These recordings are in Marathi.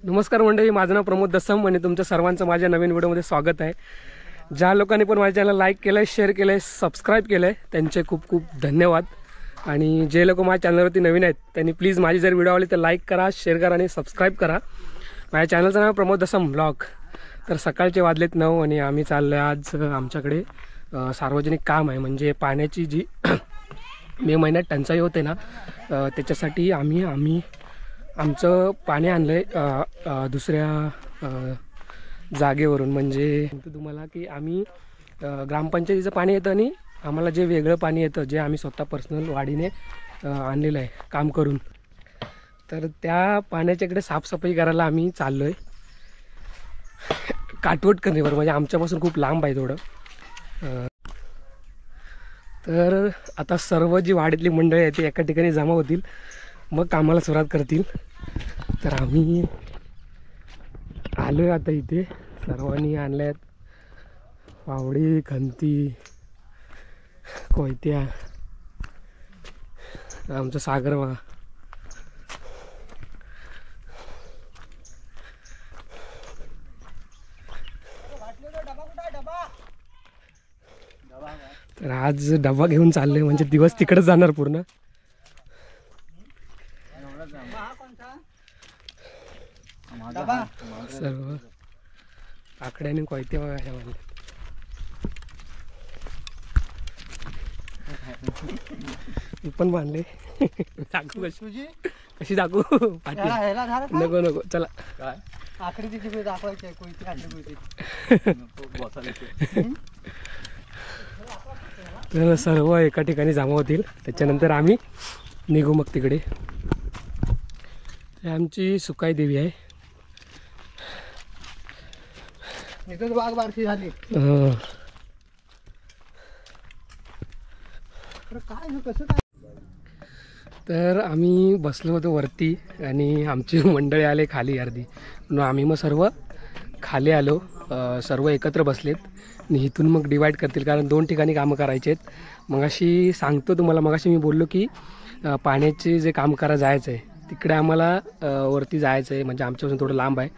नमस्कार मंडळी, माझं नाव प्रमोद दसम आणि तुमच्या सर्वांचं माझ्या नवीन व्हिडिओमध्ये स्वागत आहे। ज्या लोकांनी पण माझ्या चॅनल लाईक केलं, शेअर केलं, सबस्क्राईब केलं त्यांचे खूप खूप धन्यवाद। आणि जे लोक माझ्या चॅनलवरती नवीन आहेत त्यांनी प्लीज माझी जर व्हिडिओ आवडली तर लाईक करा, शेअर करा आणि सबस्क्राईब करा। माझ्या चॅनलचं नाव प्रमोद दसम ब्लॉग। तर सकाळचे वाजलेत 9 आणि आम्ही चाललो आज आमच्याकडे सार्वजनिक काम आहे, म्हणजे पाण्याची जी मे महिन्यात टंचाई होते ना, त्याच्यासाठी आम्ही आमचं पाणी आणलंय दुसऱ्या जागेवरून। म्हणजे तुम्हाला की आम्ही ग्रामपंचायतीचं पाणी येतं आणि आम्हाला जे वेगळं पाणी येतं, जे आम्ही स्वतः पर्सनल वाडीने आणलेलं आहे काम करून, तर त्या पाण्याच्याकडे साफसफाई करायला आम्ही चाललो आहे काटवटकरणीवर। म्हणजे आमच्यापासून खूप लांब आहे थोडं। तर आता सर्व जी वाडीतली मंडळी आहे ती एका ठिकाणी जमा होतील, मग कामाला सुरुवात करतील। तर आम्ही आलो आहे आता इथे। सर्वांनी आणल्यात फावडी, खंती, कोयत्या। आमचं सागर बघा, तर आज डबा घेऊन चाललोय, म्हणजे दिवस तिकडेच जाणार पूर्ण। सर्व आकड्याने कोयते बघा ह्यामध्ये। मी पण बांधले, दाखवू कशी दाखवू? नको नको चला, आकडी तिथे दाखवायची कोणती आकडी तर सर्व एका ठिकाणी जमा होतील, त्याच्यानंतर आम्ही निघू मग तिकडे। आमची सुकाई देवी आहे। इथं वाघ बारशी झाली काय कसं काय। तर आम्ही बसलो होतो वरती आणि आमची मंडळी आले खाली अर्धी, म्हणून आम्ही मग सर्व खाली आलो। सर्व एकत्र बसलेत आणि इथून मग डिवाईड करतील, कारण 2 ठिकाणी कामं करायचे आहेत। मगाशी सांगतो तुम्हाला, मगाशी मी बोललो की पाण्याचे जे काम करा जायचं आहे तिकडे आम्हाला वरती जायचं आहे, म्हणजे आमच्यापासून थोडं लांब आहे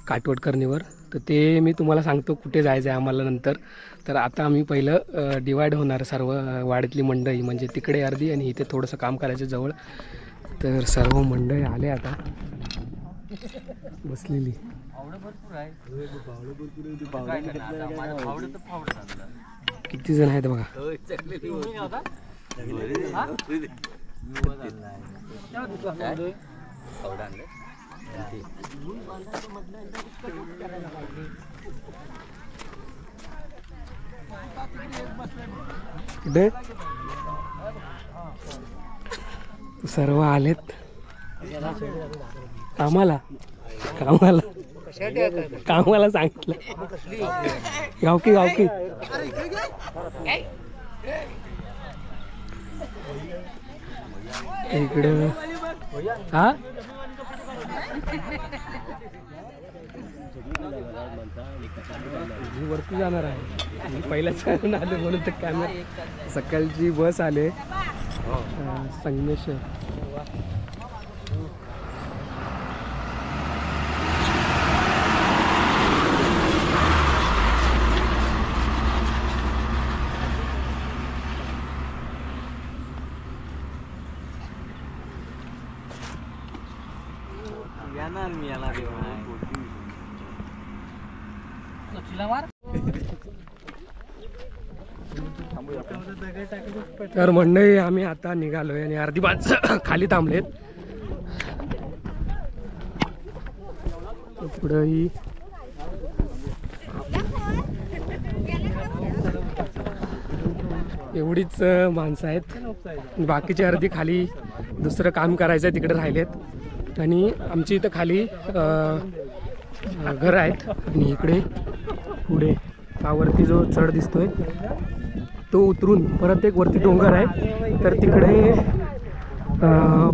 काटवटकरणीवर। तर ते मी तुम्हाला सांगतो कुठे जायचं आहे आम्हाला नंतर। तर आता आम्ही पहिलं डिवाईड होणार सर्व वाडीतली मंडळी, म्हणजे तिकडे अर्धी आणि इथे थोडंसं काम करायचं जवळ। तर सर्व मंडळी आले आता बसलेली। किती जण आहेत बघा। सर्व आलेत कामाला कामाला कामाला सांगितलं। गावकी गावकी इकडं हा वरती जाणार आहे। मी पहिल्याच आले म्हणून तर कॅमेरा, सकाळची बस आले संगमेश्वर। तर मंडळी आम्ही आता निघालोय आणि अर्धी माणसं खाली थांबलेत। पुढेही एवढीच माणसं आहेत, बाकीची अर्धी खाली दुसरं काम करायचं आहे तिकडे राहिलेत। आणि आमची इथं खाली घर आहेत आणि इकडे पुढे हा वरती जो चढ दिसतोय तो उतरून परत एक वरती डोंगर आहे, तर तिकडे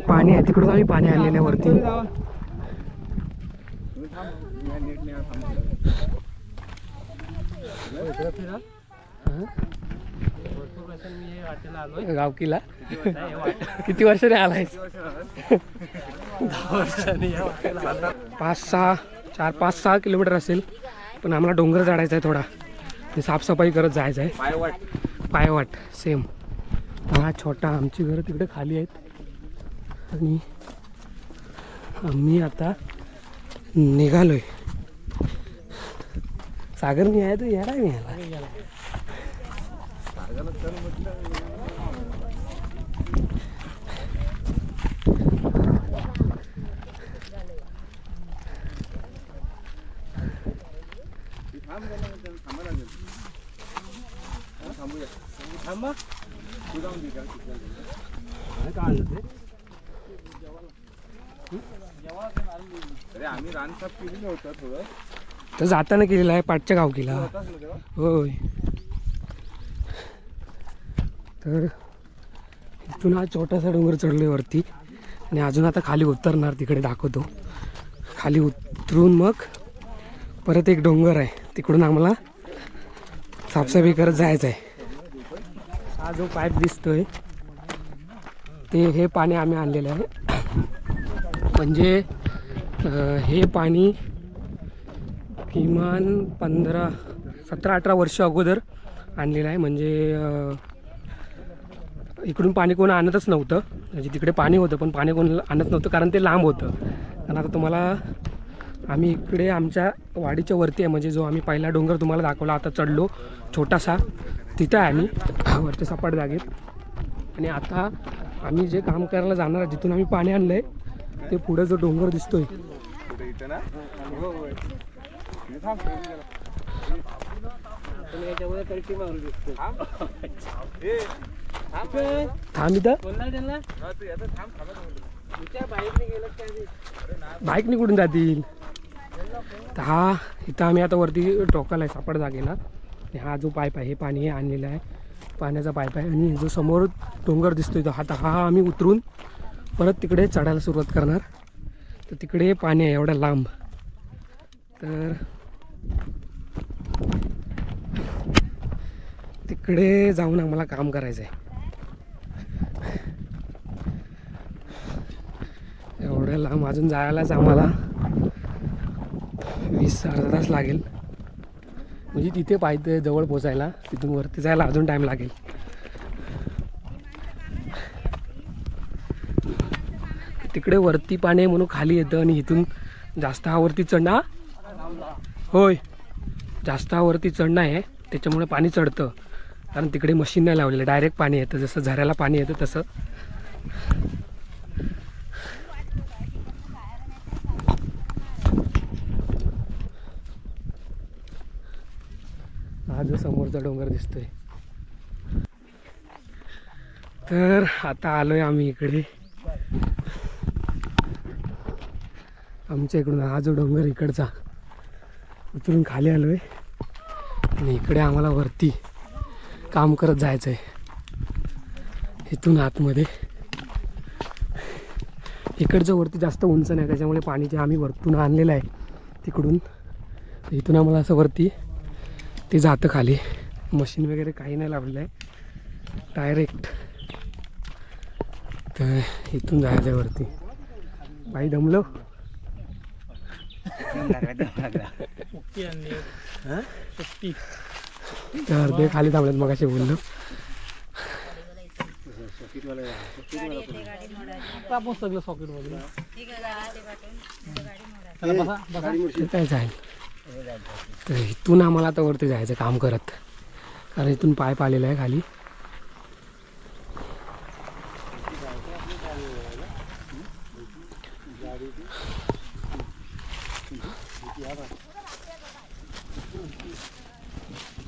पाणी आहे, तिकडून आम्ही पाणी आणलेलं आहे वरती। गावकीला किती वर्षाने आलाय? 10 वर्षांनी या वाटेला आला। 4-5-6 किलोमीटर असेल, पण आम्हाला डोंगर चढायचा आहे थोडा आणि साफसफाई करत जायचं आहे. पायवाट सेम. हा छोटा आमची घरं तिकडे खाली आहेत आणि आम्ही आता निघालोय. सागर मी आहे, तू येणार मी याला. आम्ही रान साफ केलेलं होतं थोडं, तर जाताना केलेला आहे पाठच्या गावकीला. होय. तर इथून हा छोटासा डोंगर चढलोय वरती आणि अजून आता खाली उतरणार, तिकडे दाखवतो. खाली उतरून मग परत एक डोंगर आहे, तिकडून आम्हाला साफसफाई करत जायचं आहे. हा जो पाईप दिसतोय ते हे पाणी आम्ही आणलेलं आहे. म्हणजे हे पाणी किमान 17-18 वर्ष अगोदर आणलेलं आहे. म्हणजे इकडून पाणी कोण आणतच नव्हतं, म्हणजे तिकडे पाणी होतं पण पाणी कोण आणत नव्हतं कारण ते लांब होतं. आणि आता तुम्हाला आम्ही इकडे आमच्या वाडीच्या वरती आहे, म्हणजे जो आम्ही पहिला डोंगर तुम्हाला दाखवला आता चढलो छोटासा, तिथं आहे आम्ही वरच्या सपाट जागेत. आणि आता आम्ही जे काम करायला जाणार आहे, जिथून आम्ही पाणी आणलं आहे ते पुढे जो डोंगर दिसतोय थांब इथं. बाईक निघून जातील. तर हा इथं आम्ही आता वरती टोकाला आहे सापड जागेला. हा जो पाईप आहे हे पाणी हे आणलेलं आहे, पाण्याचा पाईप आहे. आणि जो समोर डोंगर दिसतोय तो आता हा आम्ही उतरून परत तिकडे चढायला सुरुवात करणार. तर तिकडे पाणी आहे एवढ्या लांब. तर तिकडे जाऊन आम्हाला काम करायचं आहे. एवढ्या लांब अजून जायलाच आम्हाला 20 अर्धा तास लागेल. म्हणजे तिथे पाहिजे जवळ पोचायला, तिथून वरती जायला अजून टाईम लागेल. तिकडे वरती पाणी आहे म्हणून खाली येतं आणि इथून जास्त हा वरती चढणं. होय, जास्त हा वरती चढणं आहे त्याच्यामुळे पाणी चढतं, कारण तिकडे मशीन नाही लावलेलं, डायरेक्ट पाणी येतं जसं झऱ्याला पाणी येतं तसं. हा जो समोरचा डोंगर दिसतोय. तर आता आलोय आम्ही इकडे. आमच्या इकडून हा जो डोंगर इकडचा उतरून खाली आलोय आणि इकडे आम्हाला वरती काम करत जायचं आहे इथून आतमध्ये. इकडचं वरती जास्त उंच नाही त्याच्यामुळे पाणी जे आम्ही वरतून आणलेलं आहे तिकडून, इथून आम्हाला असं वरती ते जातं खाली. मशीन वगैरे काही नाही लावलेलं आहे, डायरेक्ट. तर इथून जायचं आहे वरती. बाई दमलो. तर ते खाली थांबलेत मग असे बोललो. सगळं सॉकेट वगैरे काय जाईल. तर इथून आम्हाला आता वरती जायचं काम करत, कारण इथून पाईप आलेला आहे खाली.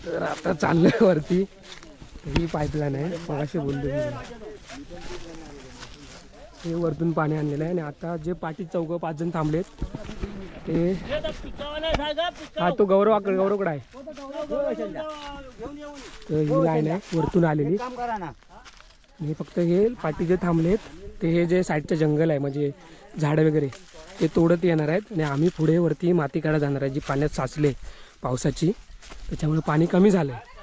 तर आता चाललोय वरती. ही पाईपलाईन आहे, मगाशी बोललो हे वरतून पाणी आणलेलं आहे. आणि आता जे पाठी 4-5 जण थांबलेत ते, हा तो गौरवकडे आहे. तर ही लाईन आहे वरतून आलेली. हे फक्त हे पाठी जे थांबलेत ते हे जे साईडचं जंगल आहे, म्हणजे झाडं वगैरे ते तोडत येणार आहेत. आणि आम्ही पुढे वरती माती काढायला जाणार आहे जी पाण्यात साचले पावसाची, त्याच्यामुळे पाणी कमी झालं आहे.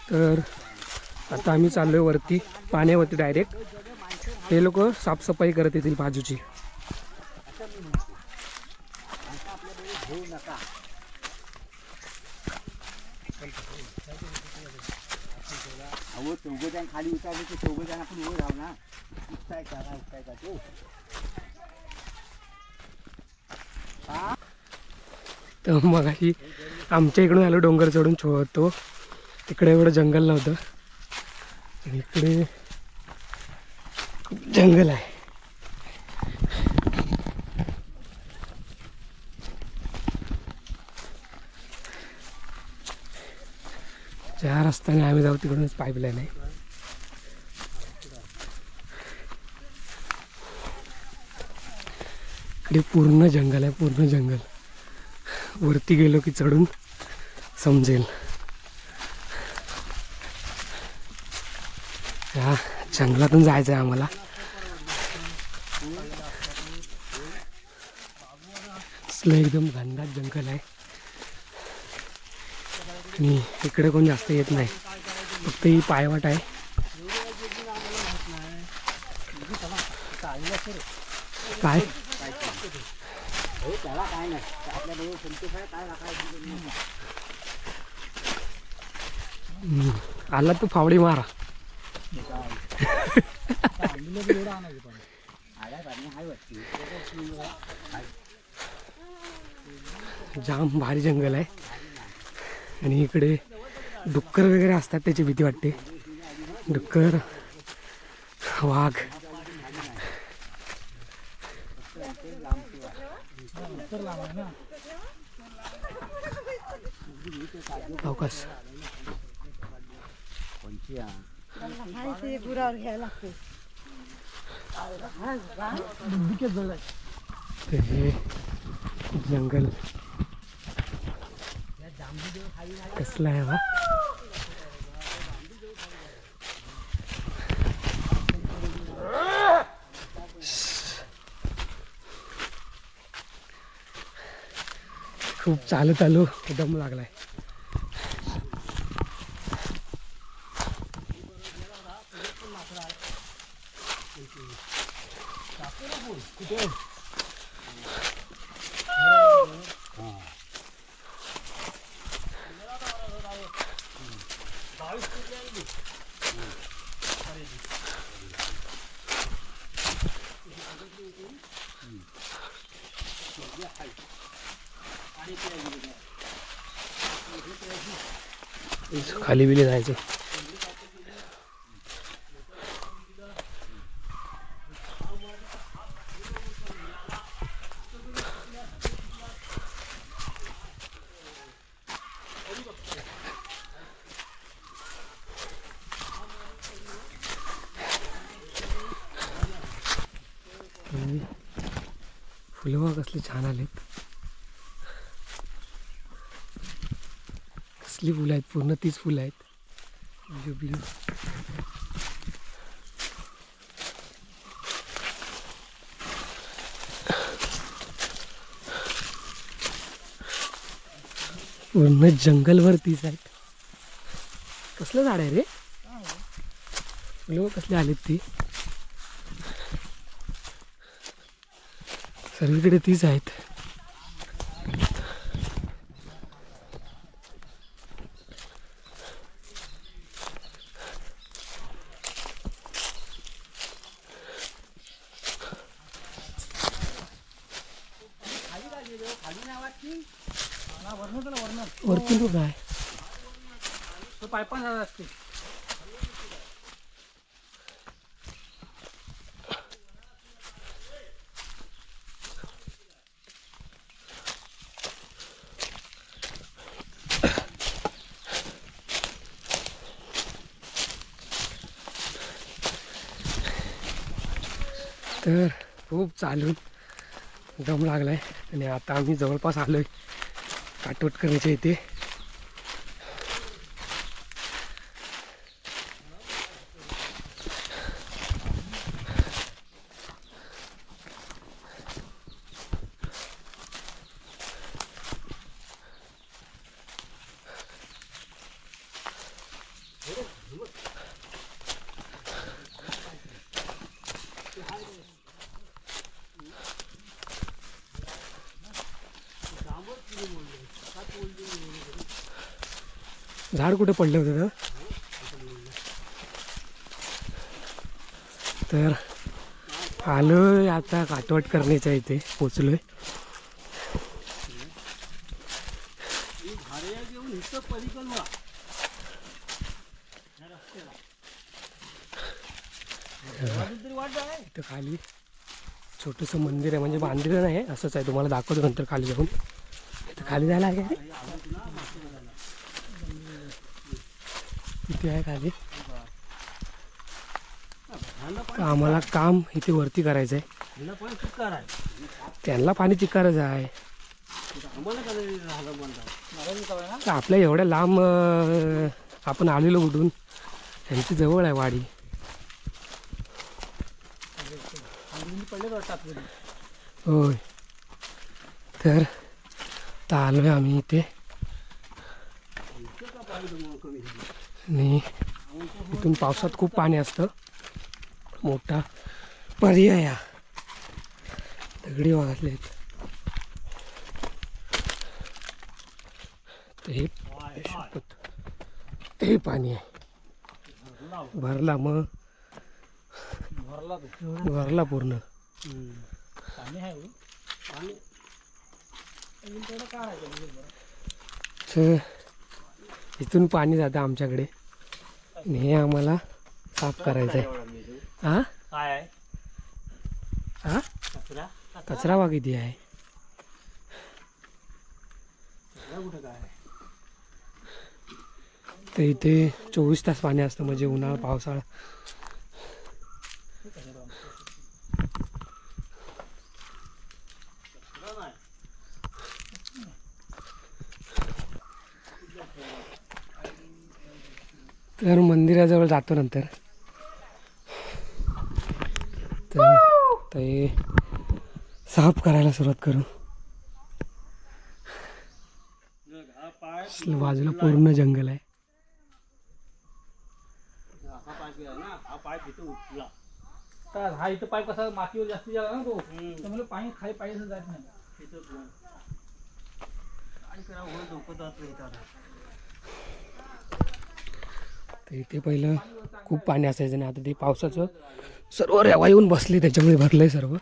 तर आता आम्ही चाललोय वरती पाण्यावरती डायरेक्ट. ते लोक साफसफाई करत येतील बाजूची. अहो चौघ जण खाली उतरले की चौघ जण आपण उभे राहू ना. उठताय का तो तर मग अशी आमच्या इकडून आलो डोंगर चढून तो तिकडे एवढं जंगल नव्हतं आणि इकडे खूप जंगल आहे. ज्या रस्त्याने आम्ही जाऊ तिकडूनच पाईपलाईन आहे. इकडे पूर्ण जंगल आहे, पूर्ण जंगल. वरती गेलो की चढून समजेल. या जंगलातून जायचं आहे आम्हाला. असलं एकदम घनदाट जंगल आहे आणि इकडे कोण जास्त येत नाही, फक्त ही पायवाट आहे. काय आला तू फावडी मारा. जाम भारी जंगल आहे आणि इकडे डुक्कर वगैरे असतात, त्याची भीती वाटते. डुक्कर, वाघ. अवकाश हे जंगल कसलं आहे बा. खूप चालत आलो, दम लागलाय. खाली बिली जायचं. फुलं बघ कसली छान आलेत. कसली फुलं आहेत, पूर्ण तीच फुलं आहेत. Blue blue. पूर्ण जंगलवर तीच आहेत. कसलं झाड आहे रे. फुलं कसली आलेत ती. सर्वीकडे तीच आहेत. वरतून तो काय पायपा झाला असते. तर खूप चालून दम लागलाय आणि आता आम्ही जवळपास आलोय काटवटकरच्या इथे. झाड कुठे पडलं होतं तर आलोय आता काटवट करण्याच्या इथे पोचलोय. इथं खाली छोटंसं मंदिर आहे, म्हणजे मंदिर नाही असंच आहे, तुम्हाला दाखवतो नंतर खाली जाऊन. इथं खाली जायला आहे काय इथे आहे खाली. आम्हाला काम इथे वरती करायचं आहे. त्यांना पाणी चिकारच आहे. तर आपल्या एवढ्या लांब आपण आलेलो कुठून, त्यांची जवळ आहे वाडी. होय तर आलोय आम्ही इथे आणि इथून पावसात खूप पाणी असतं. मोठा पर्याय या दगडी वागले आहेत. हे पाणी आहे भरला, मग भरला पूर्ण. इथून पाणी जातं आमच्याकडे आणि हे आम्हाला साफ करायचं आहे. हा हा कचरा बघ किती आहे. तर इथे 24 तास पाणी असतं, म्हणजे उन्हाळा पावसाळा. तर मंदिराजवळ जातो नंतर. तर ते साफ करायला सुरुवात करू. बाजूला पूर्ण जंगल आहे. हा इथं पाईप कसा मातीवर जास्त झाला ना तो, त्यामुळे पाणी खाली पाहिजे जात नाही. तर इथे पहिलं खूप पाणी असायचं नाही, आता ते पावसाचं सर्व रेवा येऊन बसले, त्याच्यामुळे भरलंय सर्व.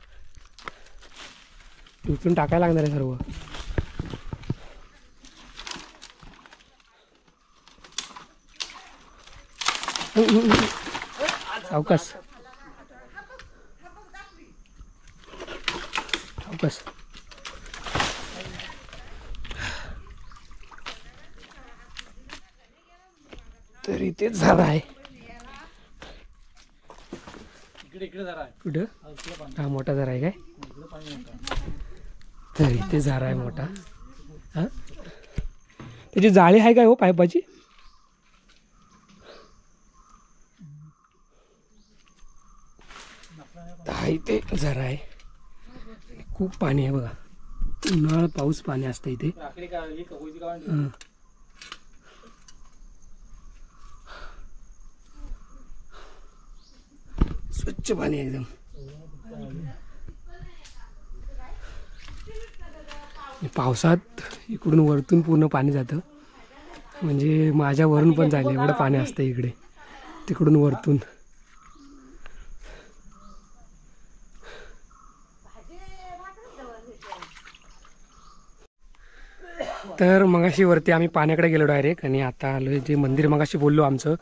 उचलून टाकायला लागणार आहे सर्व. सावकाश सावकाश. तर इथेच झाड आहे. कुठं? हा मोठा झाड आहे काय? तर इथे झाड आहे मोठा. हा त्याची जाळी आहे काय हो पाईपाची? हा इथे झरा आहे. खूप पाणी आहे बघा, उन्हाळा पाऊस पाणी असतं इथे. स्वच्छ पाणी एकदम. पावसात इकडून वरतून पूर्ण पाणी जातं, म्हणजे माझ्या वरून पण जायला एवढं पाणी असतं इकडे, तिकडून वरतून. तर मगाशी वरती आम्ही पाण्याकडे गेलो डायरेक्ट, आणि आता आलो जे मंदिर मगाशी बोललो आमचं,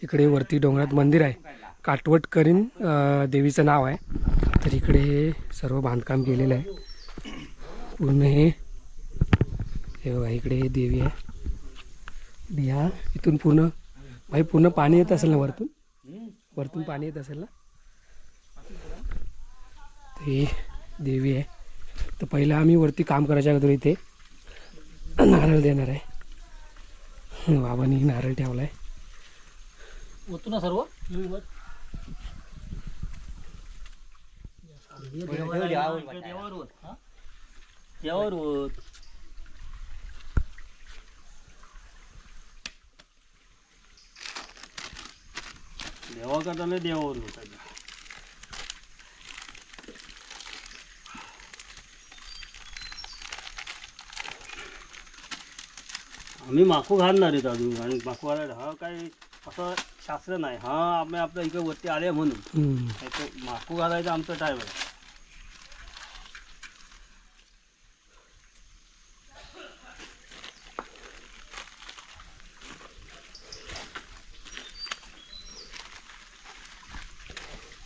इकडे वरती डोंगरात मंदिर आहे. काटवट करीन देवीचं नाव आहे. तर इकडे सर्व बांधकाम केलेलं आहे पूर्ण. हे बघा इकडे देवी आहे. ह्या इथून पूर्ण भाई पूर्ण पाणी येत असेल ना वरतून, वरतून पाणी येत असेल ना. ही देवी आहे. तर पहिलं आम्ही वरती काम करायच्या अगोदर इथे नारळ देणार आहे. बाबांनी नारळ ठेवलाय. होतो ना सर्व देवावर होत. देवा करताना देवावर होत. आम्ही माकू घालणार आहेत अजून आणि माकू घालायला हा काय असं शास्त्र नाही हा आम्ही आपल्या इकडे वरती आले म्हणून नाही तर माकू घालायचा आमचा टाईम आहे.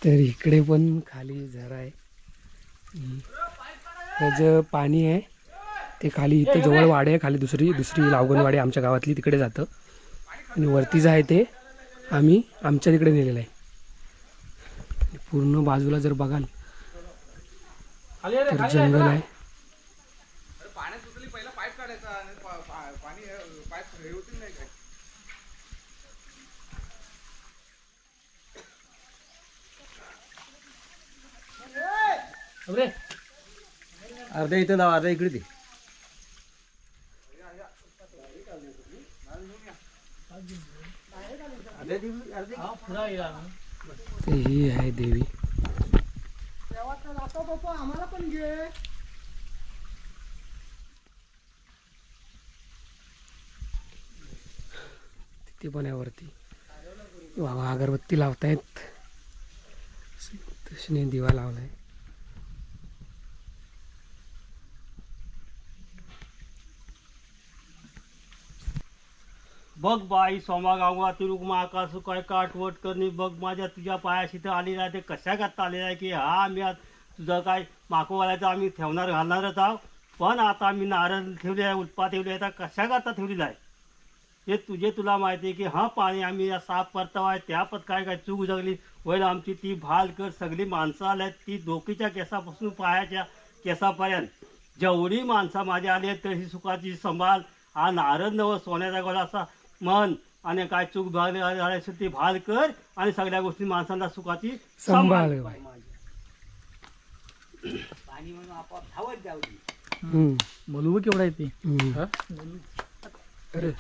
तर इकडे पण खाली झरा आहे. त्याचं पाणी आहे ते खाली इथं जवळ वाडी आहे, खाली दुसरी लावगणवाडी आमच्या गावातली तिकडे जातं आणि वरती जे आहे ते आम्ही आमच्या तिकडे नेलेलं आहे. पूर्ण बाजूला जर बघाल तर जंगल आहे. पाण्यात उतरली पहिला पाईप काढायचा आणि पाणी पाईप हे होतील नाही काय. अर्धा इथं लावा अर्धा इकडे दे. तर ही आहे देवी. तिथे पण आहे वरती. बाबा अगरबत्ती लावतायत, तशने दिवा लावलाय. बघ बाई सोमा गावा तिरुक आकाश काय काटवट करणे बघ माझ्या तुझ्या पायाशी तर आलेला आहे ते कशा करता आलेला आहे की हा आम्ही आज तुझं काय माको घालायचं आम्ही ठेवणार घालणारच आहोत पण आता आम्ही नारळ ठेवले आहे उत्पा ठेवले आहे तर कशा करता ठेवलेला आहे हे तुला माहिती आहे की हा पाणी आम्ही साफ परतावा आहे त्या पत काय चूक जगली वैल आमची ती भालकर सगळी माणसं आल्यात ती डोकीच्या केसापासून पायाच्या केसापर्यंत जेवढी माणसं माझ्या आली आहेत तशी सुखाची संभाल हा नारळ नव सोन्याचा गोळा असा मन आणि काय चूक झाली ती भाल कर आणि सगळ्या गोष्टी माणसांना सुखाची संभाळ. पाणी म्हणून आपोआप धावत जाऊ दे. बोलू केवढा येते. अरे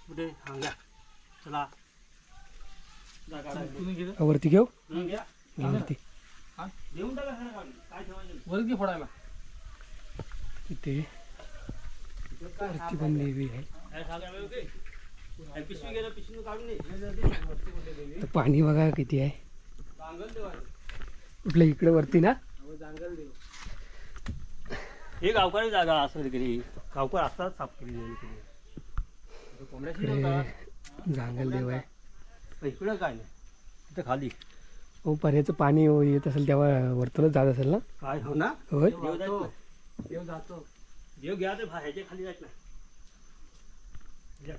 कुठे सांगा चला वरती घेऊ घ्या वरती. देऊन टाका सगळं काढून. काय ठेवायचं वरती फोडायला तिथे वरती पण देवी आहे. काय सांगा ओके पिशवी गेलं पिशवी काढून दे. तर पाणी बघा किती आहे. सांगल देवाने कुठलं इकडे वरती ना. हे गावकरी जागा असं कधी गावकर असतात साफ केली इकडे जांगल देव आहे. इकडं काय नाही तिथं खाली हो पर्याचं पाणी येत असेल तेव्हा वरतूनच जात असेल ना. काय हो ना होय देव जातो देव घ्या ते ह्याच्या खाली जायच नाही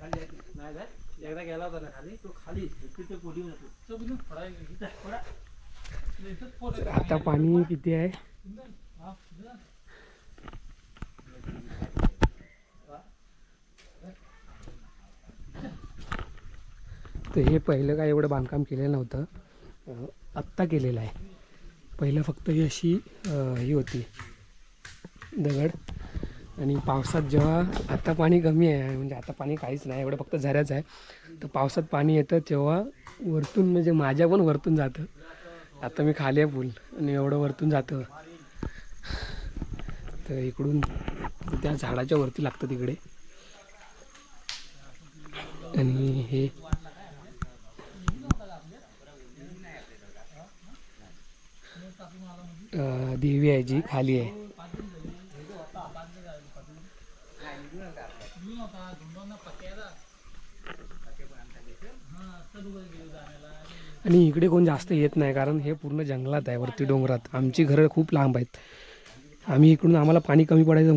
खाली नाही जाय एकदा गेला होता ना खाली तो खाली तिथे कोणी जातो तर आता पाणी किती आहे. तर हे पहिलं काय एवढं बांधकाम केलेलं नव्हतं, आत्ता केलेलं आहे. पहिलं फक्त ही अशी ही होती दगड आणि पावसात जेव्हा आता पाणी कमी आहे म्हणजे आता पाणी काहीच नाही एवढं फक्त झऱ्याचं आहे. तर पावसात पाणी येतं तेव्हा वरतून म्हणजे माझ्या पण वरतून जातं. आता मी खाली आहे पूल आणि एवढं वरतून जातं. तर इकडून त्या झाडाच्या वरती लागतं तिकडे. आणि हे देवी आहे जी खाली आहे. आणि इकडे कोण जास्त येत नाही कारण हे पूर्ण जंगलात आहे वरती डोंगरात. आमची घरं खूप लांब आहेत. आम्ही इकडून आम्हाला पाणी कमी पडायचं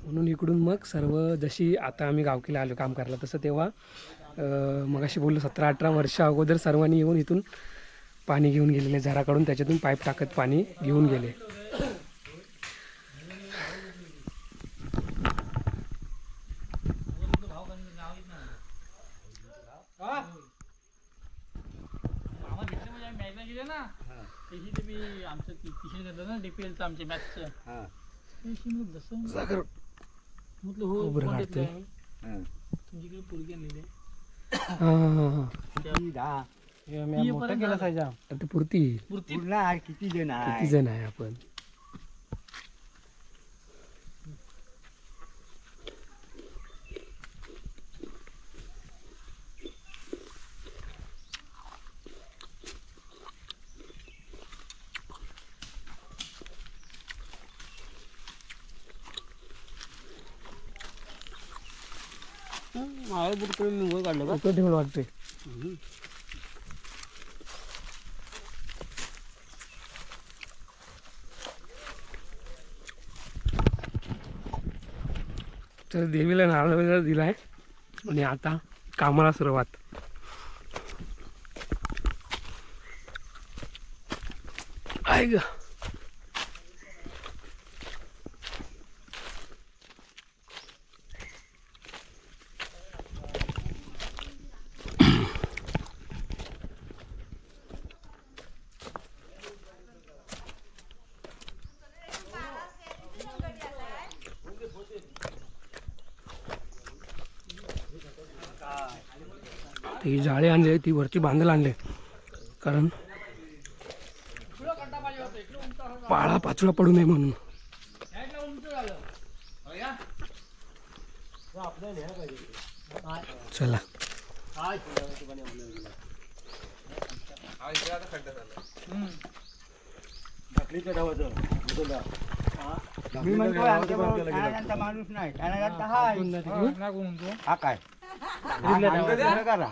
म्हणून इकडून मग सर्व जशी आता आम्ही गावकीला आलो काम करायला तसं तेव्हा मग अशी बोललो 17-18 वर्ष अगोदर सर्वांनी येऊन इथून पाणी घेऊन गेलेले झरा काढून त्याच्यातून पाईप टाकत पाणी घेऊन गेले. त्याची तुम्ही आमचं किशन घेतलं ना DPL चं आमच्या मॅथचं हा त्याशी मग जसं सागर म्हटलं हो उभं कोण राहते. घेतलंय? हा. तुमच्याकडे पोरगी आणलेली आहे. किती दहा मोठं केलं आता ते पुरती मूर्ती पूर्ण आहे, किती जण किती आहे जण आहे आपण. मावळ बुडकडे निवड काढलं का इकडे ठेवलं वाटते. तर देवीला नारळ वगैरे दिलाय आणि आता कामाला सुरुवात. आहे ग ती जाळी आणली ती वरती बांधायला आणले कारण पाळा पाचोळा पडू नये म्हणून. चला हा इकडे आता खड्डा झाला. मी म्हणतो आमच्या माणूस नाही त्याला जात हाय. हा काय करा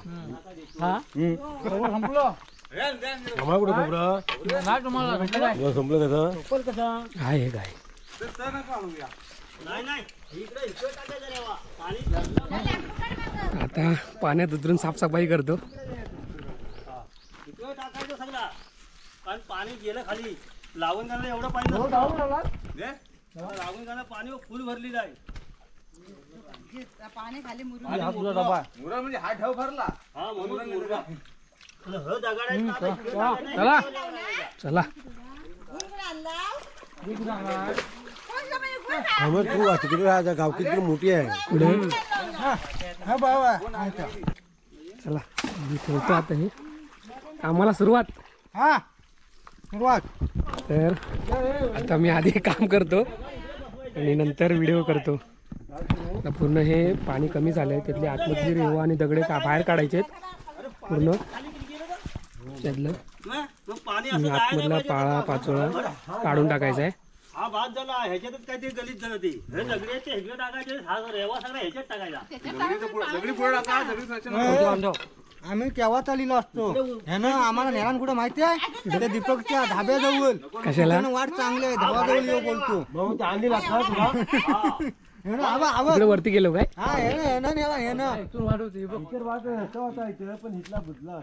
आहे काय आता पाण्यात उतरून साफसफाई करतो. इकडे टाकायचं सगळा कारण पाणी गेलं खाली लावून जाणं एवढं पाणी लावून जाणं पाणी फुल भरलेलं आहे. पाणी खाली मुरून मुरा म्हणजे हा ठेव भरला. हा म्हणून मुलगा ह दगड आहेत ना, आता इकडे चला चला गावकी मोठी आहे पुढे चला मी ठेवतो आता हे कामाला सुरुवात. हा सुरुवात. तर आता मी आधी काम करतो आणि नंतर व्हिडिओ करतो. आता पूर्ण हे पाणी कमी झालंय त्यातले आतमधली रेवा आणि दगडे बाहेर काढायचे पूर्ण त्यातलं मग पाणी आणि असं आतमधला पाळा पाचोळा काढून टाकायचा आहे. हा भात झाला ह्याच्यातच काय ते गलीत झालं ते हे दगडी ते ह्याच्यात टाकायचे हा रेवा सगळा ह्याच्यात टाकायचा. दगडी पुढे टाका सगळी स्वच्छ. आम्ही केव्हा चाललेलो असतो ह्यानं आम्हाला नेरान कुठं माहिती आहे त्या दीपकच्या धाब्याजवळ कशाला वाट चांगले आहे धाबाजवळ येऊ बोलतो आणली लागतात ह्यानं आवा आवा इकडे वरती गेलो काय हा ह्यानं नेला ह्यानं पण इथला बुजला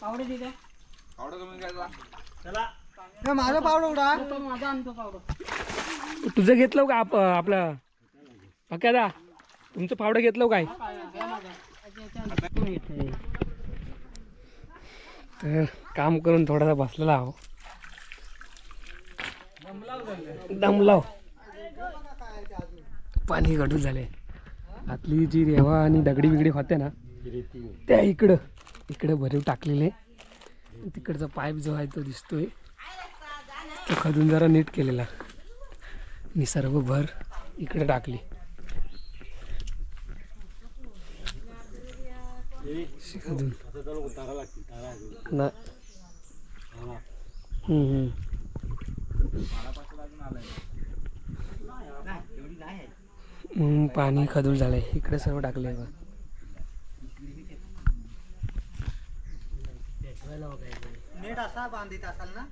पावडे दे द्या. आवडं कमी घ्यायचा. चला हे माझं पावडं उडा तो माझा आणतो पावडं. तुझं घेतलं का आपलं पक्यादा तुमचं पावडं घेतलं काय. तर काम करून थोडासा बसलेला आहो दमलाव. पाणी गढूळ झाले. आतली जी रेवा आणि दगडी बिगडी होते ना त्या इकडे भरीव टाकलेले. तिकडचा पाईप जो आहे तो दिसतोय तो खदून जरा नीट केलेला आणि सर्व भर इकडे टाकली. खदून ना पाणी खदूळ झालंय इकडे सर्व टाकले. नेट असा बांधित असाल ना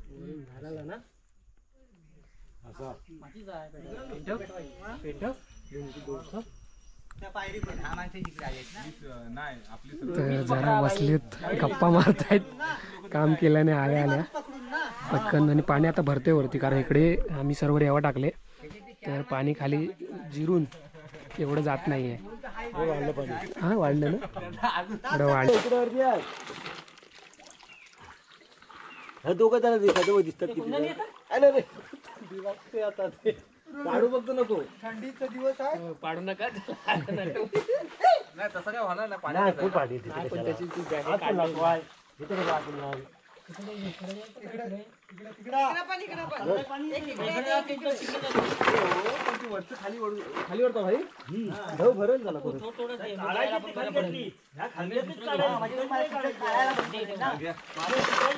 त्या पायरी पण हा माणसं जिकडे आहेत ना नाही आपली तर जरा बसलेत गप्पा मारतायत काम केल्याने आल्या पटकन. आणि पाणी आता भरते वरती कारण इकडे आम्ही सर्व रेवा टाकले तर पाणी खाली जिरून एवढं जात नाही आहे. हा वाढलं ना थोडं वाढलं. दोघं जण दिसतात काढू बघतो नको. थंडीचा दिवस आहे. पाडू नका. नाही तसं काय होणार नाही पाणी पण त्याची ती बॅग खाली वरतो भाई भाऊ भरण झाला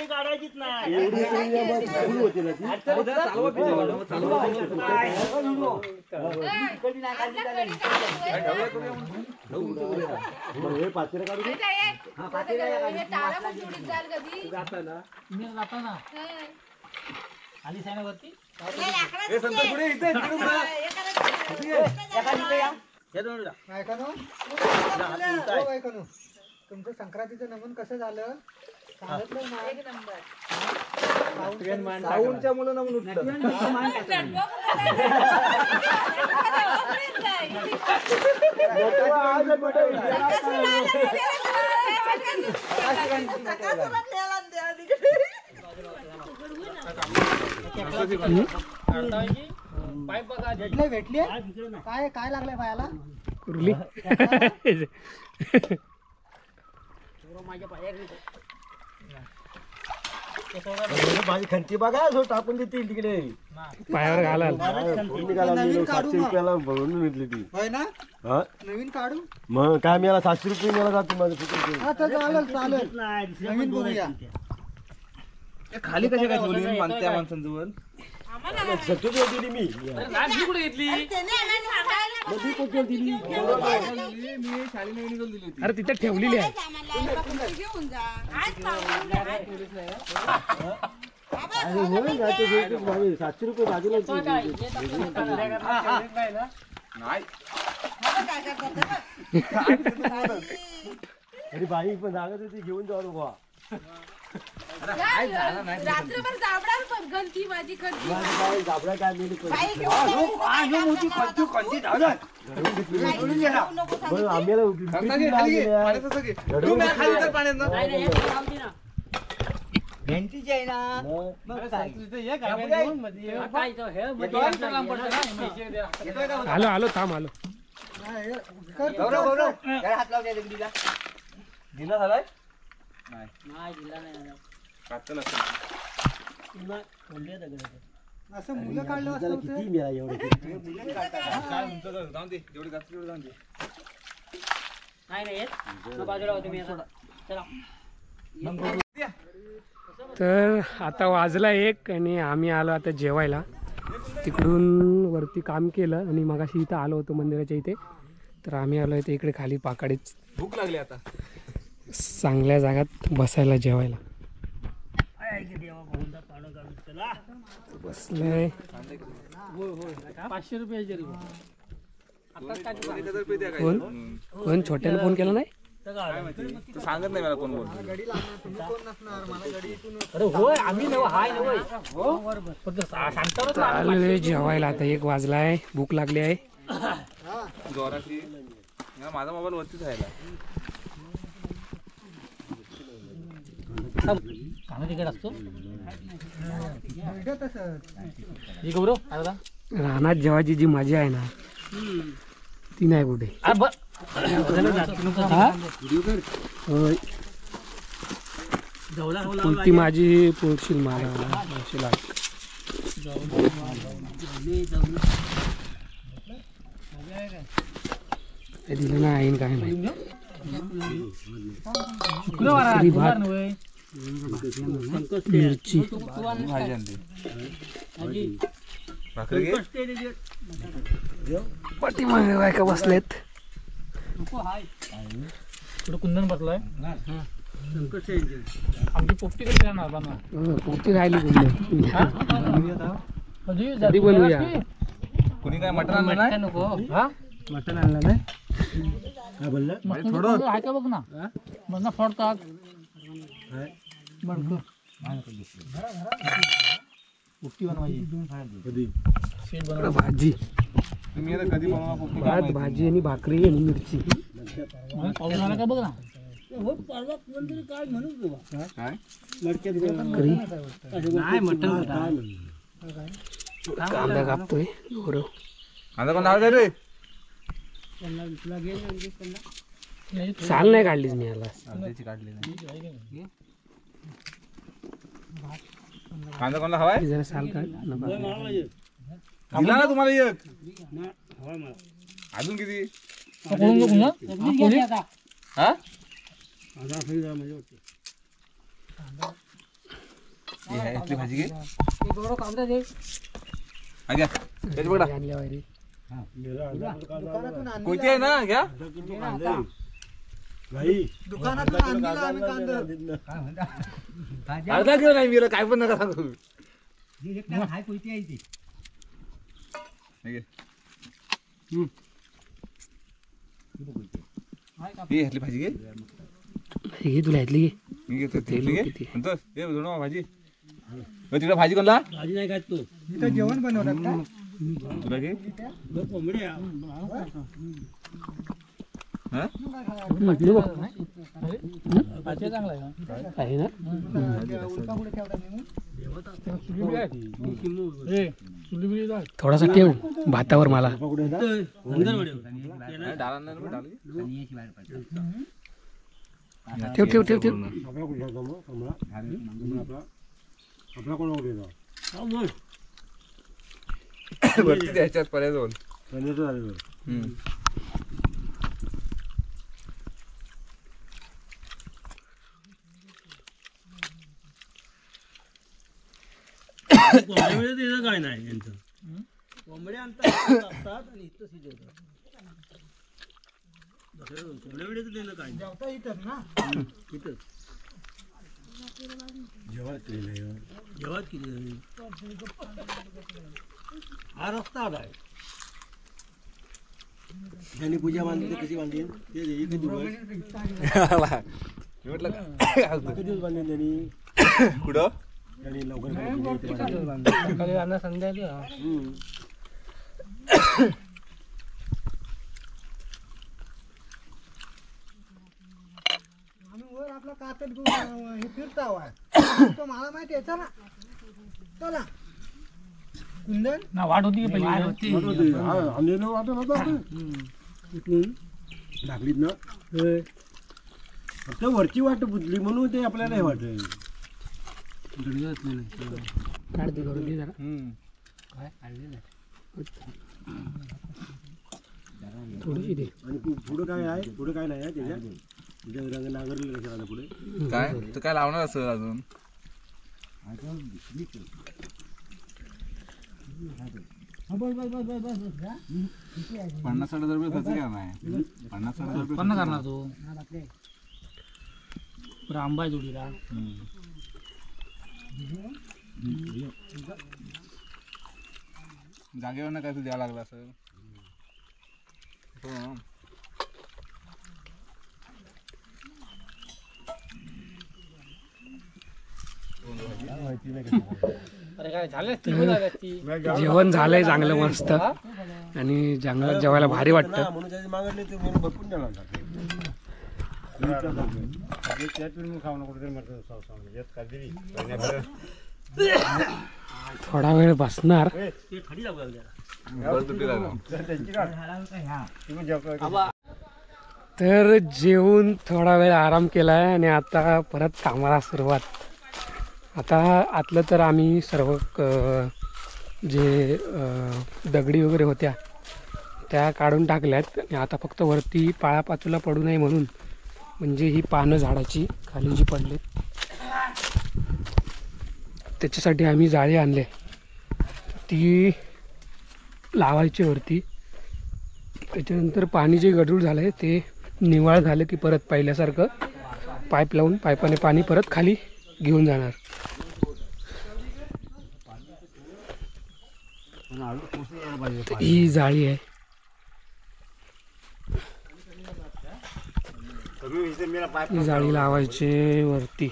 काढायचीच नाही. जाताना आली सायनावरती तुमचं संक्रांतीचं नमन कसं झालं सांगितलं ना. साऊंडच्या मुलं नमून पाईप बघा भेटले काय काय लागलंय पायाला. कुर्ली. माझ्या पायावर माझी खंती बघा जो टाकून देतील तिकडे पायावर घालाल. नवीन काढू मग. रुपयाला भरून घेतली ती. होय ना हा नवीन काढू. मग काय मला 700 रुपये मला जातो माझं फिक्स. हा तर चालेल चालेल नवीन बघूया. खाली कशी काय ठेवली त्या माणसांजवळ दिली मी कुठे घेतली. अरे तिथे ठेवलेली आहे. माझे 700 रुपये बाजूला नाही अरे बाई पण जागा ती घेऊन जाऊ नको. रात्रभर जाबडाल पण गंती माझी खंती गाबडा काय मिळेल भेंडीची आहे ना. आलो आलो थांब आलो. हात लावल्या दगडीला. दिला झालाय नाही दिला नाही. कातल असं मुलं काढलं असतं होतं. किती मिळा एवढं जाऊन दे जेवढी घातली तेवढी जाऊन दे. नाही येत बाजूला होते मी आता. चला तर आता वाजला 1 आणि आम्ही आलो आता जेवायला. तिकडून वरती काम केलं आणि मगाशी इथं आलो होतो मंदिराच्या इथे. तर आम्ही आलो इथे इकडे खाली पाकाडीच भूक लागली आता. चांगल्या जागात बसायला जेवायला बसलंय. 500 रुपये कोण कोण छोट्याला फोन केला नाही. तू सांगत नाही मला कोण बोल. गडी लागणार तुम्ही कोण नसणार मला गडी इथून. अरे होय आम्ही नव हाय नव फक्त सांगतो चालू जेवायला. आता 1 वाजलाय. भूक लागली आहे. जोराची माझा मोबाईल वरतीच राहिला. तिकडे असतो तसं ही गौरव आता रानात जेवायची जी मजा आहे ना ती नाही कुठे. होय पुलती माझी पुळशील मला दिलं ना आईन काय नाही. भाकरी, भात, मिरची भाजी आणते. भाकरी घे. पाठीमागे बायका बसलेत. कुठं कुंदन बसलाय आमची पोपटी कधी करणार बनवा. पोती राहिली कुठे कधी बनवूया. कुणी काय मटण आणलं नाही. नको हा मटण आणलं नाही. थोडं आहे का बघ ना बघ ना फोडतात पोपटी बनवायची. भाजी तुम्ही आता कधी बनवा. भात भाजी आणि भाकरी आणि मिरची. पाऊस झाला का बघ ना. कांदा कापतोय गौरव. कांदा पण लावा रे. साल नाही काढलीच मी याला. कांद्याची काढली नाही. कांदा कोणाला हवाय? जरा साल काढ. दिला ना तुम्हाला एक. अजून किती? हा? हे आहे, इथली भाजी घे. हा, घ्या. त्याची बघा. कोणती आहे ना घ्या. दुकानातून आणलेला आम्ही कांदा. अर्धा किलो नाही मिळालं, काय पण नका सांगू. हे घे. ही ह्यातली भाजी घे. घे तुला यातली घे. मी घेतो ती घे. संतोष, हे दोन भाजी. तिकडे भाजी कोणला? भाजी नाही खात तू. इथं जेवण बनवतात का? तुला घे. कोंबडी हा? पाचशे चांगला आहे का? आहे ना. उलटा पुढे ठेवतात म्हणून. थोडासा ठेव भातावर मला. ठेव ठेव ठेव ठेव. वरती द्यायच्यात पर्याय दोन. काय नाही यांचं. कोंबड्या आणतात आणि इथं शिजवतात. कोंबड्या वेळेच देणं काय नाही. जेवता इथंच ना. इथंच जेवत किती. हा रस्ता आलाय. त्यांनी पूजा बांधली कशी बांधली ते म्हटलं किती दिवस बांधले त्यांनी. कुठं? त्यांनी लवकर आम्ही वर आपला कातड घेऊन हे फिरता हवा. तो मला माहिती आहे. चला चला कुंदन ना वाट होती की पहिली? लागलीत ना फक्त वरची वाट बुजली म्हणून ते आपल्याला हे वाटत. काढ दे गौरव, दे जरा. थोडीशी दे. आणि पुढं काय आहे. पुढं काय नाही आहे त्याच्या रंग नांगरलेलं लक्षात आलं पुढे. काय तू काय लावणार असं अजून? 50-60 हजार रुपये खर्च केला नाही. 50-60 हजार रुपये उत्पन्न करणार तू. बरं आंबा आहे जोडीला. जागेवर ना काय तू द्यावं लागलं असं. हो. अरे काय झालं ती. जेवण झालंय चांगलं मस्त. आणि जंगलात जेवायला भारी वाटतं. म्हणून त्याची मागणी ते म्हणून भरपूर द्यावं लागतं. थोडा वेळ बसणार. ते खाली लागू लागलं. बरं तुटी लागलं. तर जेवून थोडा वेळ आराम केलाय आणि आता परत कामाला सुरुवात. आता आतलं तर आम्ही सर्व जे दगडी वगैरे होत्या त्या काढून टाकल्यात. आणि आता फक्त वरती पाळापाचूला पडू नये म्हणून, म्हणजे ही पानं झाडाची खाली जी पडलीत त्याच्यासाठी आम्ही जाळी आणले. ती लावायची वरती. त्याच्यानंतर पाणी जे गढूळ झालं आहे ते निवाळ झालं की परत पहिल्यासारखं पाईप लावून पाईपाने पाणी परत खाली घेऊन जाणार. ही जाळी आहे. ही जाळी लावायची वरती.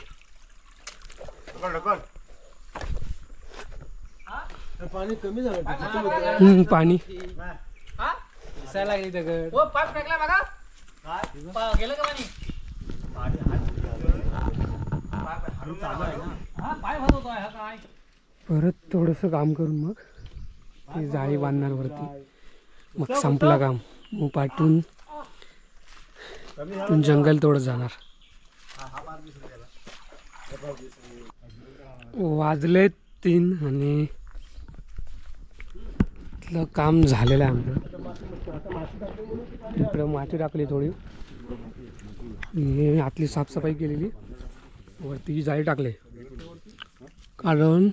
पाणी कमी झालं. पाणी पाईप टाकला बघा. गेलं का पाणी? हा पाय भरवतोय हा काय? परत थोडंसं काम करून मग ती जाळी बांधणार वरती, मग संपला काम. मग पाठवून इथून जंगल तोडत जाणार. वाजले 3 आणि इथलं काम झालेलं आहे आमचं. इकडं माती टाकली थोडी, हे आतली साफसफाई केलेली, वरती जाळी टाकले कारण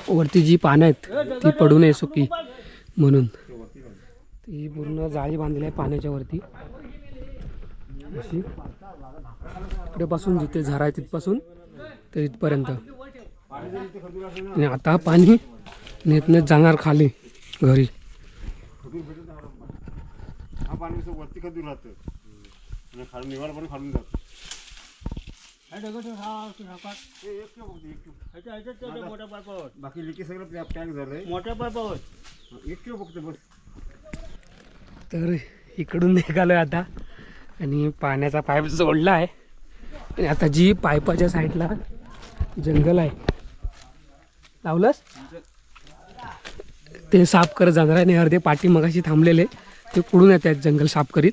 वरती जी पानं आहेत ती पडू नये सुकी म्हणून. ती पूर्ण जाळी बांधलेली आहे पाण्याच्या वरती अशी, इकडेपासून जिथे झरा आहे तिथपासून ते इथपर्यंत. आणि आता पाणी नेत नेत जाणार खाली घरी. हा पाणी वरती खदून राहतं आणि खालून निवारा पण खालून जातं. मोठ्या पायपावर बाकी लिकी सगळं पॅक झालंय. मोठ्या पायपावर एक किलो फक्त बस. तर इकडून निघालोय आता आणि पाण्याचा पाईप जोडला आहे. आणि आता जी पाईपाच्या साईडला जंगल आहे लावलंस ते साफ करत जाणार आहे. आणि अर्धे पाठी मगाशी थांबलेले ते पुढून येत आहेत जंगल साफ करीत.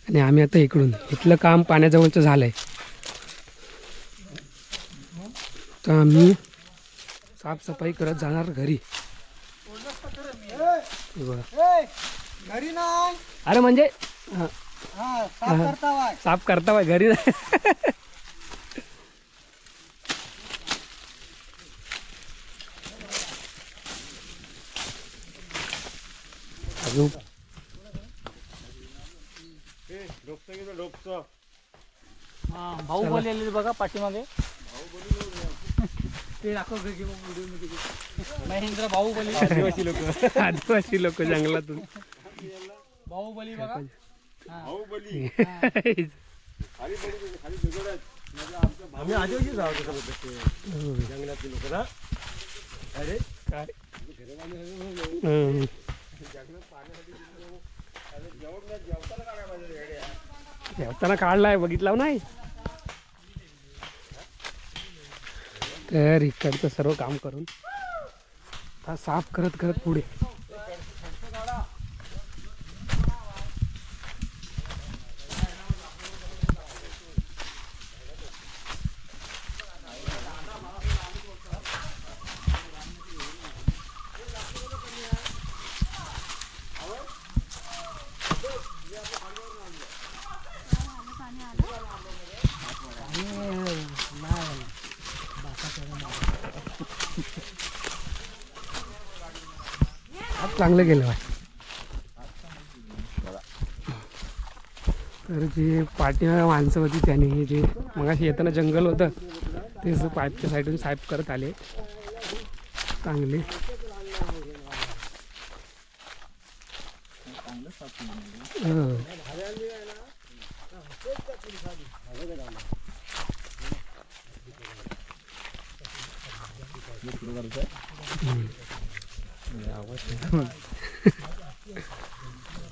आणि आम्ही आता इकडून, इथलं काम पाण्याजवळचं झालं आहे. तर आम्ही साफसफाई करत जाणार घरी. घरी नाही. अरे म्हणजे हा साफ करता वाय. साफ करता बाय घरी नाही. अजून भाऊ बोललेले बघा पाठीमागे. ते दाखव महेंद्र बाहुबली. आदिवासी लोक जंगलातून. बाहुबली बघा. आम्ही आदिवासीच आहोत जंगलातली लोक ना. अरे काय जेवताना काढलाय बघितला नाही. तर इकडचं सर्व काम करून आता साफ करत करत पुढे. चांगलं गेलं आहे. तर जे पाठीमागे माणसं होती त्याने जे मगाशी येताना जंगल होतं तेच पाईपच्या साईडून साफ करत आले चांगले.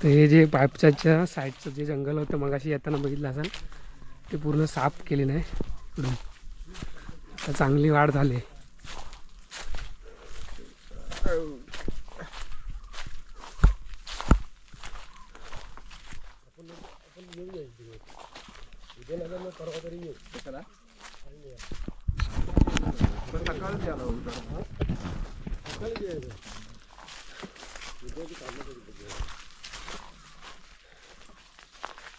तर हे जे पाईपच्या साईडचं जे जंगल होतं मगाशी येताना बघितलं असाल ते पूर्ण साफ केले नाही इकडून. आता चांगली वाढ झाली.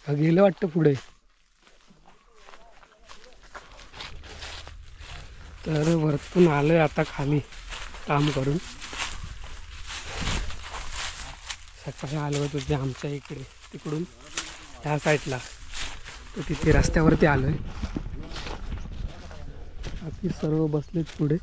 गेलं वाटतं पुढे. तर वरतून आलोय आता खाली काम करून. सकाळी आलो होतो ते आमच्या इकडे तिकडून ह्या साईडला, तर तिथे रस्त्यावरती आलोय. बाकी सर्व बसलेत पुढे.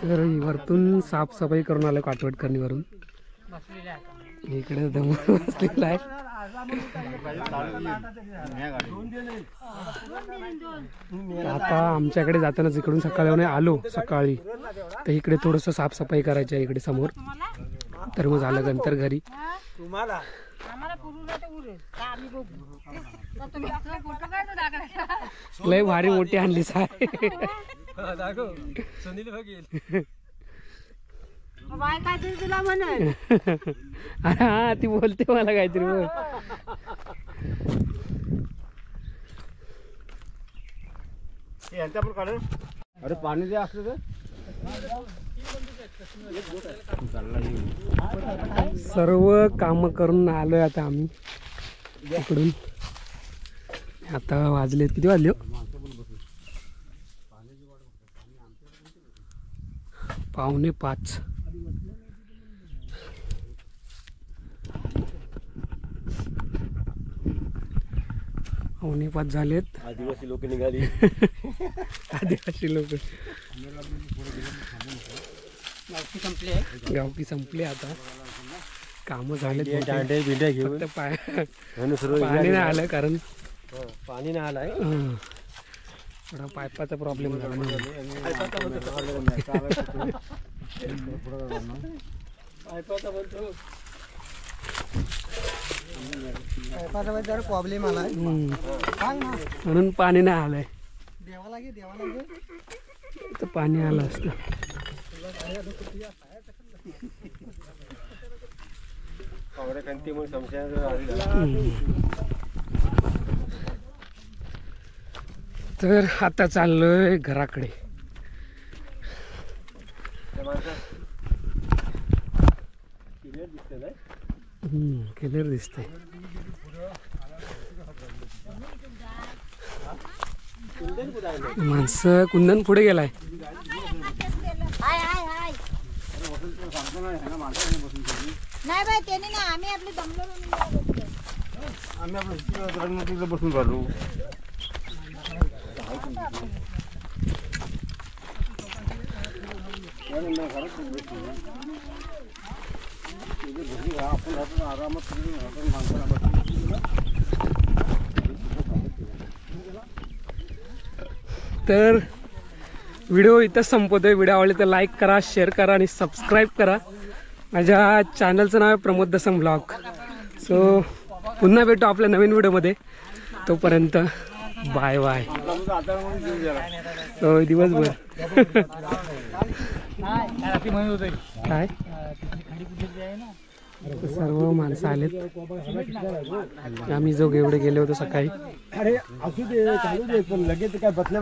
तर वरतून साफसफाई करून आलो काटवटकर्णीवरून. बसलेले आहेत. इकडे दमून बसलेला आहे. आता आमच्याकडे जातानाच इकडून सकाळी आलो सकाळी, तर इकडे थोडंसं साफसफाई करायची आहे इकडे समोर. तर मग झालं नंतर घरी. तुम्हाला लय भारी मोठी आणलीच आहे. काहीतरी तुला म्हणत अरे हा ती बोलते मला काहीतरी बोल. यांचा पण काढ. अरे पाणी जे असलं तर सर्व काम करून आलोय आता आम्ही इकडून. आता वाजले किती वाजले? 4:45. पावणे 5 झालेत. आदिवासी लोक निघाली. आदिवासी लोक गावकी संपले आता. काम झाले दांडे बिंडे घेऊन फक्त पाणी नाही आलं कारण पाणी नाही आलाय. थोडा पाईपाचा प्रॉब्लेम झाला. पाईपाचा जरा प्रॉब्लेम आलाय. सांग ना. म्हणून पाणी नाही आलंय. देवा लागे तर पाणी आलं असतं. तर आता चाललोय घराकडे. क्लिअर दिसतंय. माणसं कुंदन पुढे गेलाय. हाय हाय हाय नाही बाई त्याने ना आम्ही आपले दमलो आम्ही आपलं बसून राहिलो. आपण आरामात तर व्हिडिओ इथंच संपवतोय. व्हिडिओ आवडले तर लाईक करा, शेअर करा आणि सबस्क्राईब करा. माझ्या चॅनलचं नाव आहे प्रमोद दसम ब्लॉग. सो पुन्हा भेटू आपल्या नवीन व्हिडिओमध्ये. तोपर्यंत बाय बाय. हो दिवसभर काय सर्व माणसं आलेत. आम्ही जो एवढे गेले होतो सकाळी. अरे असू दे चालू दे पण लगेच काय बसल्या